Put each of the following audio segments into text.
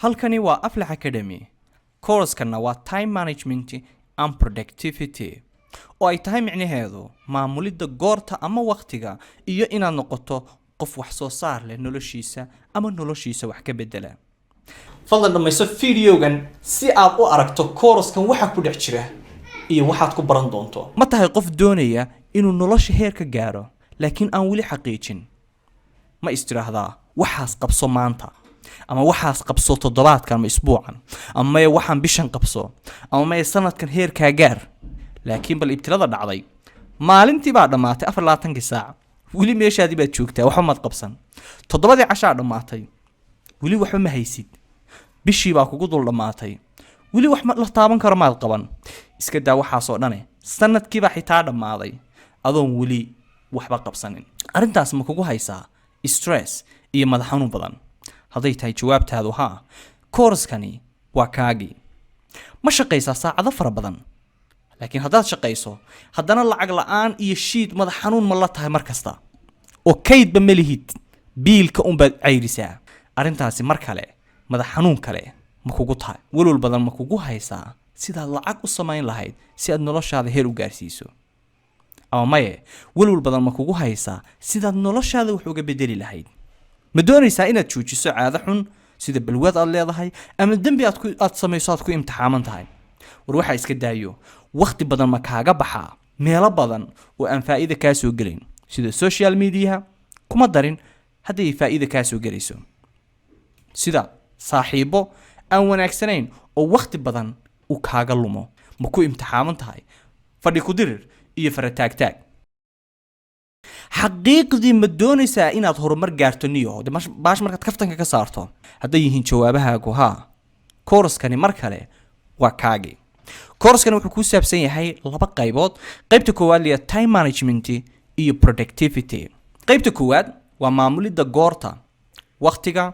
halkani waa Aflax Academy. Course-kana waa Time Management and Productivity. oo ay tahay micnaheedu maamulidda goorta ama waqtiga iyo inaad noqoto qof wax soo saar leh noloshiisa ama noloshiisa wax ka bedela. fadlan dhamayso videogan si aad u aragto course-kan waxa ku dhex jira iyo waxaad ku baran doonto. ma tahay qof doonaya inuu nolosha heer ka gaaro laakiin aan weli xaqiijin. ma istiraahdaa waxaas qabso maanta ama waxaas qabso toddobaadkan ama isbuucan ama waxaan bishan qabso ama sanadkan heer ka gaar. laakiin bal ibtilada dhacday maalintii baa dhamaatay 24 saac wili meeshaadii baad joogtaa waxa maad qabsan. toddobadii cashaa dhamaatay wili waxba ma haysid. bishii baa kugu dul dhamaatay wili wax ma la taaban karo maad qaban. iska daa waxaas oo dhane sanadkii baa xitaa dhamaaday adoon wili waxba qabsanin. arintaas ma kugu haysaa stress iyo madax xanuun badan? haday tahay jawaabtaadu haa, course-kani waa kaagi. ma shaqaysaa saacado fara badan? laakiin haddaad shaqayso haddana lacag la'aan iyo shiid madax xanuun ma la tahay mar kasta oo kaydba ma lihid biilka unbaad cayrisaa. arrintaasi mar kale madax xanuun kale ma kugu tahay? walwal badan ma kugu haysaa sidaad lacag u samayn lahayd si aad noloshaada heer u gaarsiiso? ama maye walwal badan ma kugu haysaa sidaad noloshaada wax uga bedeli lahayd? ma doonaysaa inaad joojiso caado xun sida balwad aad leedahay ama dambi aad samayso aad ku imtixaaman tahay? war waxa iska daayo waqti badan ma kaaga baxaa meelo badan oo aan faa'iido ka soo gelin sida social media kuma darin haddii faa'iido ka soo gelayso sida saaxiibo aan wanaagsanayn oo waqti badan u kaaga lumo. ma ku imtixaaman tahay fadhi ku dirir iyo farataagtaag? xaqiiqdii ma doonaysaa inaad horumar gaarto niyo baash markaad kaftanka ka saarto? hadday yihiin jawaabahaagu haa, course-kani mar kale waa kaagi. course-kan wuxuu ku saabsan yahay laba qaybood. qaybta koowaad waa time management iyo productivity. qaybta koowaad waa maamulidda goorta, waqtiga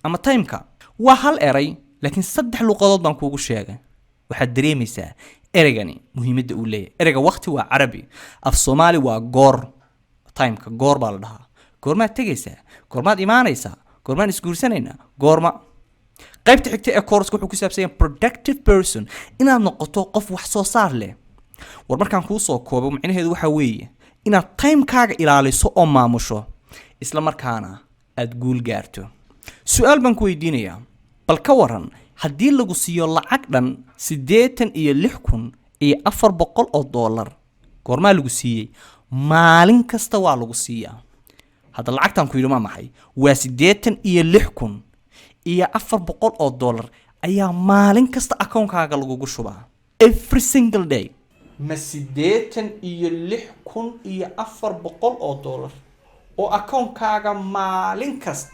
ama time-ka. waa hal eray laakiin saddex luqadood baan kuugu sheegay. waxaad dareemaysaa ereygani muhiimadda uu leeyahay. ereyga waqti waa carabi, af Soomaali waa goor. time-ka goor baa la dhahaa. goormaad tegaysaa? goormaad imaanaysaa? goormaan isguursanaynaa? goorma. qaybta xigta ee course wuxuu ku saabsan yahay productive person, inaad noqoto qof wax soo saar leh. war markaan kuu soo koobo macnaheedu waxa weeye inaad time-kaaga ilaaliso oo maamusho isla markaana aad guul gaarto. su'aal baan ku weydiinayaa, bal ka waran haddii lagu siiyo lacag dhan 86,400 oo dollar, goormaa lagu siiyey? maalin kasta waa lagu siiyaa. hadda lacagtan ku yidhi ma maxay? waa 86,400 oo dollar ayaa maalin kasta akoonkaaga lagugu shubaa every single day. ma 86,400 oo dollar oo akoonkaaga maalin kasta.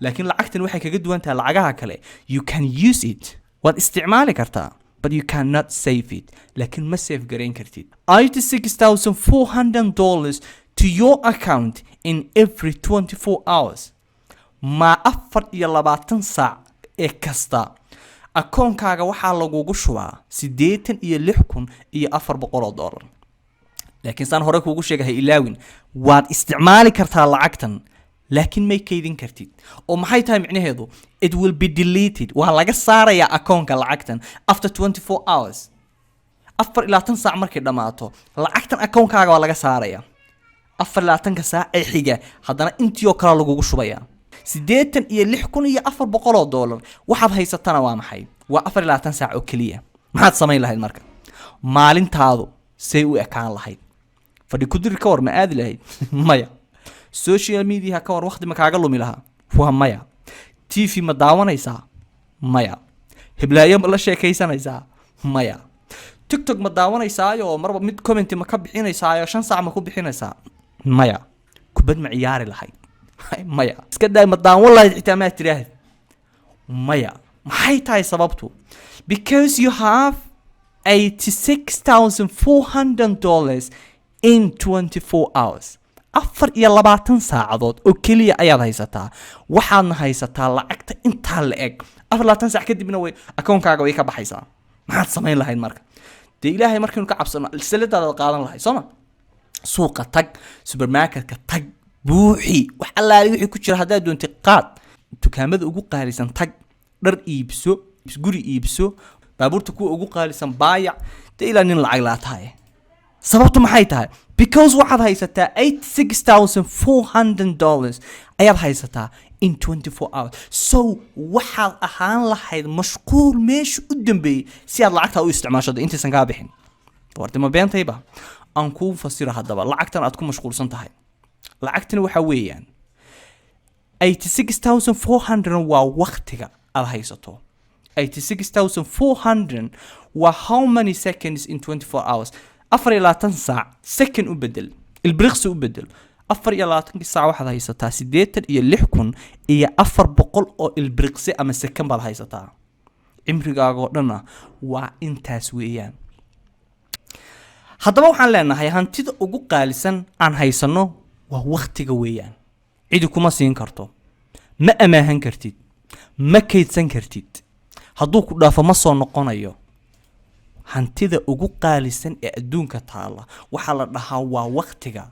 laakiin lacagtan waxay kaga duwan tahay lacagaha kale. you can use it, waad isticmaali kartaa, but you cannot save it. laakiin ma save garayn kartid. $86,400 to your account in every 24 hours. ma 24 saac ee kasta akoonkaaga waxaa lagugu shubaa 86,400 oo dollar. laakiin saan hore kuugu sheegahay ilaawin, waad isticmaali kartaa lacagtan laakiin may kaydin kartid. oo maxay tahay micnaheedu? it will be deleted, waa laga saarayaa akoonka lacagtan after 24 hours. 24 saac markay dhamaato lacagtan akoonkaaga waa laga saarayaa. 24 saac ee xiga haddana intii oo kale lagugu shubayaa 86,400 oo dollar. waxaad haysatana waa maxay? waa 24 saac oo kaliya. maxaad samayn lahayd marka? maalintaadu say u ekaan lahayd? fadhi ku dir ka war ma aadi lahayd? maya. social media ka war waqti ma kaaga lumi lahaa? waa maya. TV ma daawanaysaa? maya. hiblaayo ma la sheekaysanaysaa? maya. TikTok ma daawanaysaa oo marba mid comment ma ka bixinaysaa oo 5 saac ma ku bixinaysaa? maya. kubad ma ciyaari lahayd? maya. iska daa ma daawan lahayd xitaa ma tiraahid? maya. maxay tahay sababtu? because you have $86,400 in 24 hours. 24 saacadood oo kaliya ayaad haysataa. waxaadna haysataa lacagta intaa la eg. 24 saac kadibna way akoonkaaga way ka baxaysaa. maxaad samayn lahayd marka? dee ilaahay markaynu ka cabsano saladaada qaadan lahayd sooma? suuqa tag, supermarketka tag, buuxi wax allaali wixii ku jira haddaad doontay qaad. dukaamada ugu qaalisan tag dhar iibso guri iibso baabuurta kuwa ugu qaalisan baayac ta ilaa nin lacag laa tahay sababtu maxay tahay because waxaad haysataa $86,400 ayaad haysataa in 24 hours so waxaad ahaan lahayd mashquul meesha u dambeeyay si aad lacagta u isticmaasho intaysan kaa bixin wartimo beentayba aan ku fasiro hadaba lacagtan aad ku mashquulsan tahay lacagtani waxa weeyaan 86,400 waa waqtiga aad haysato 86,400 waa how many seconds in 24 hours 24 saac second u bedel ilbriqsi u bedel 24 saac waxaad haysataa 86,000 iyo 400 oo ilbriqsi ama second baad haysataa cimrigaaga oo dhan waa intaas weeyaan haddaba waxaan leenahay hantida ugu qaalisan aan haysano waa waqtiga weeyaan cidi kuma siin karto ma amaahan kartid ma kaydsan kartid hadduu ku dhaafo ma soo noqonayo hantida ugu qaalisan ee adduunka taala waxa la dhahaa waa waqtiga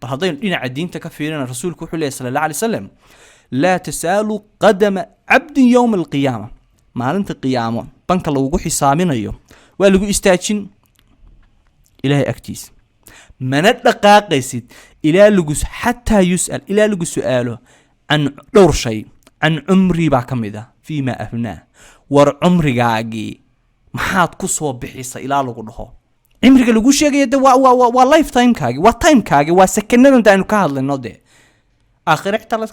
bal haddaynu dhinaca diinta ka fiirina rasuulku wuxuu leeyahay sallallahu alayhi wasallam la tasaalu qadama abdin yawm alqiyaama maalinta qiyaamo banka lagu xisaaminayo waa lagu istaajin ilaahay agtiis mana dhaqaaqaysid ilaa lagu xataa yus'al ilaa lagu su'aalo an dhowr shay an umri baa kamida fiima afnaa war umrigaagii maxaad ku soo bixisay ilaa lagu dhaho cimriga lagu sheegay waa lifetime kaagi waa time kaagi waa secondada aanu ka hadlayno de aakhirta la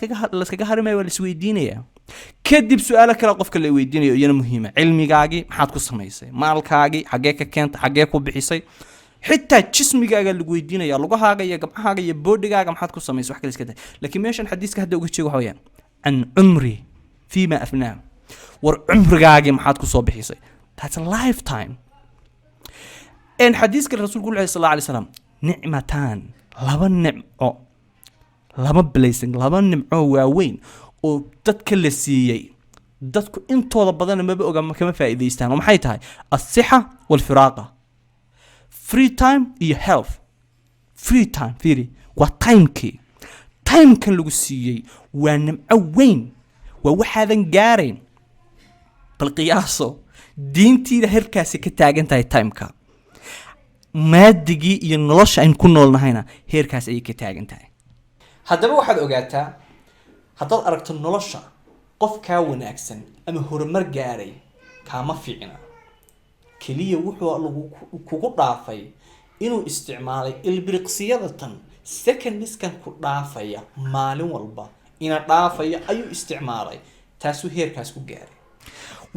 iskaga harimay waa la isweydiinaya kadib su'aalo kale qofka la weydiinayo iyana muhiima cilmigaagi maxaad ku samaysay maalkaagi xagee ka keentay xagee ku bixisay xitaa jismigaaga lagu weydiinaya lugahaaga iyo gabcahaaga iyo boodhigaaga maxaad ku samaysay wax kale iska tahay laakiin meeshan xadiiska hadda uga jeego waxa weeyaan an umri fiima afnaa war umrigaagi maxaad ku soo bixisay that's a lifetime in xadiiska rasuulku sallallahu alayhi wasallam nicmatan laba blessing laba nimco waaweyn oo dadka la siiyay dadku intooda badan ma oga kama faa'iideystaan maxay tahay as-siha wal firaaqa free time iyo health free time fiiri waa time kan lagu siiyay waa nimco weyn waa waxaadan gaarayn bal qiyaaso diintiida herkaasi ka taagan tahay timeka maadigii iyo nolosha aan ku noolnahayna heerkaas ay ka taagan tahay haddaba waxaad ogaataa haddaad aragto nolosha qof kaa wanaagsan ama horumar gaaray kaama fiicna kaliya wuxuu kugu dhaafay inuu isticmaalay ilbiriqsiyada tan secondiskan ku dhaafaya maalin walba ina dhaafaya ayuu isticmaalay taasuu heerkaas ku gaaray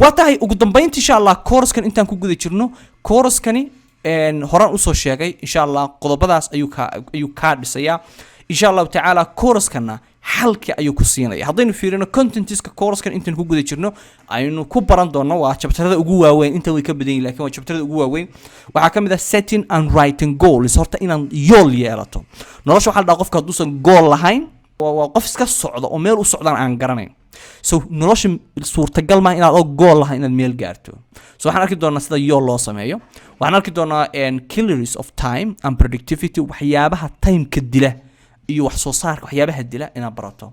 watahay ugu dambeyntii insha Allah course-kan intaan ku guda jirno course-kani horaan usoo sheegay insha Allah qodobadaas ayuu ka dhisaya insha Allah ta'ala course-kana halkii ayuu ku siinaya haddaynu fiirino contentiska course-kan intaan ku guda jirno aynu ku baran doono waa chapterada ugu waaweyn inta way ka badan yihiin laakiin waa chapterada ugu waaweyn waxa kamid ah setting and writing goals horta inaan yool yeelato nolosha waxa la dhahaa qofka haduusan goal lahayn waa qof iska socdo oo meel u socdaan aan garanayn so nolosha suurtagal ma inaad goal lahayn inaad meel gaarto so waxaan arki doonaa sida yool loo sameeyo waxaan arki doonaa killers of time and productivity waxyaabaha time ka dila iyo wax soo saarka waxyaabaha dila inaad barato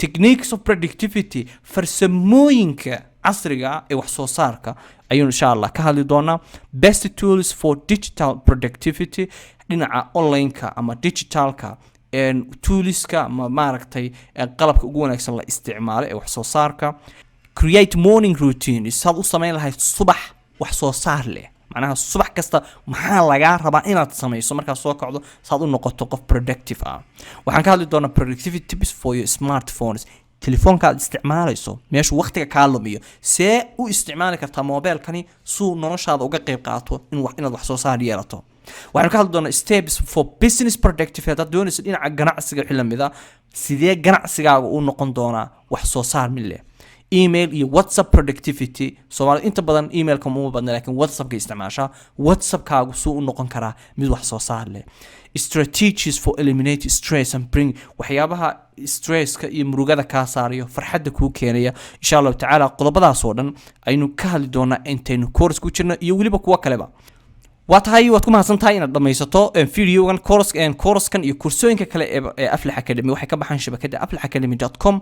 techniques of productivity farsamooyinka casriga ee wax soo saarka ayuu insha Allah ka hadli doonaa best tools for digital productivity dhinaca online-ka ama digitalka toolska ama maaragtay qalabka ugu wanaagsan la isticmaalo ee wax soo saarka create morning routine saad u sameyn lahayd subax wax soo saar leh macnaha subax kasta maxaa laga rabaa inaad sameyso marka soo kacdo saad u noqoto qof productive ah waxaan ka hadli doonaa productivity tips for your smartphones telefoonka aad isticmaalayso meesha waqtiga ka lumiyo see u isticmaali kartaa mobilkani suu noloshaada uga qayb qaato inaad wax soo saar yeelato waxaan ka hadli doonaa steps for business productivity hadaad doonayso dhinaca ganacsiga xilamida sidee ganacsigaaga u noqon doonaa wax soo saar mille email iyo WhatsApp productivity Soomaaliya inta badan emailka ma badna laakiin WhatsApp-ka isticmaasha WhatsApp-kaagu suu u noqon karaa mid wax soo saar leh strategies for eliminate stress and bring waxyaabaha stresska iyo murugada ka saariyo farxadda ku keenaya insha Allah ta'ala qodobadaas oo dhan aynu ka hadli doonaa intaynu course ku jirno iyo waliba kuwa kaleba waatahay waad ku mahadsantahay inaad dhamaysato videogan course-kan iyo kursooyinka kale ee Aflax Academy waxay ka baxaan shabakada aflaxacademy.com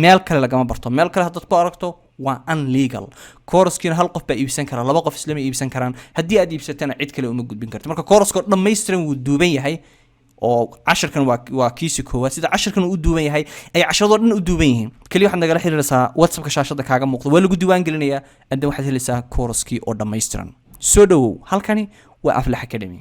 meel kale lagama barto meel kale haddaad ku aragto waa unlegal kooraskiina hal qof baa iibsan kara laba qof islama iibsan karaan haddii aad iibsatana cid kale uma gudbin karto marka kooraska dhammaystiran wuu duuban yahay oo casharkan waa kiisi koowaad sida casharkan uu duuban yahay ay casharadoo dhan u duuban yihiin kaliya waxaad nagala xiriiraysaa whatsappka shaashada kaaga muuqda waa lagu diiwaan gelinayaa adna waxaad helaysaa kooraskii oo dhammaystiran soo dhawow halkani waa Aflax Academy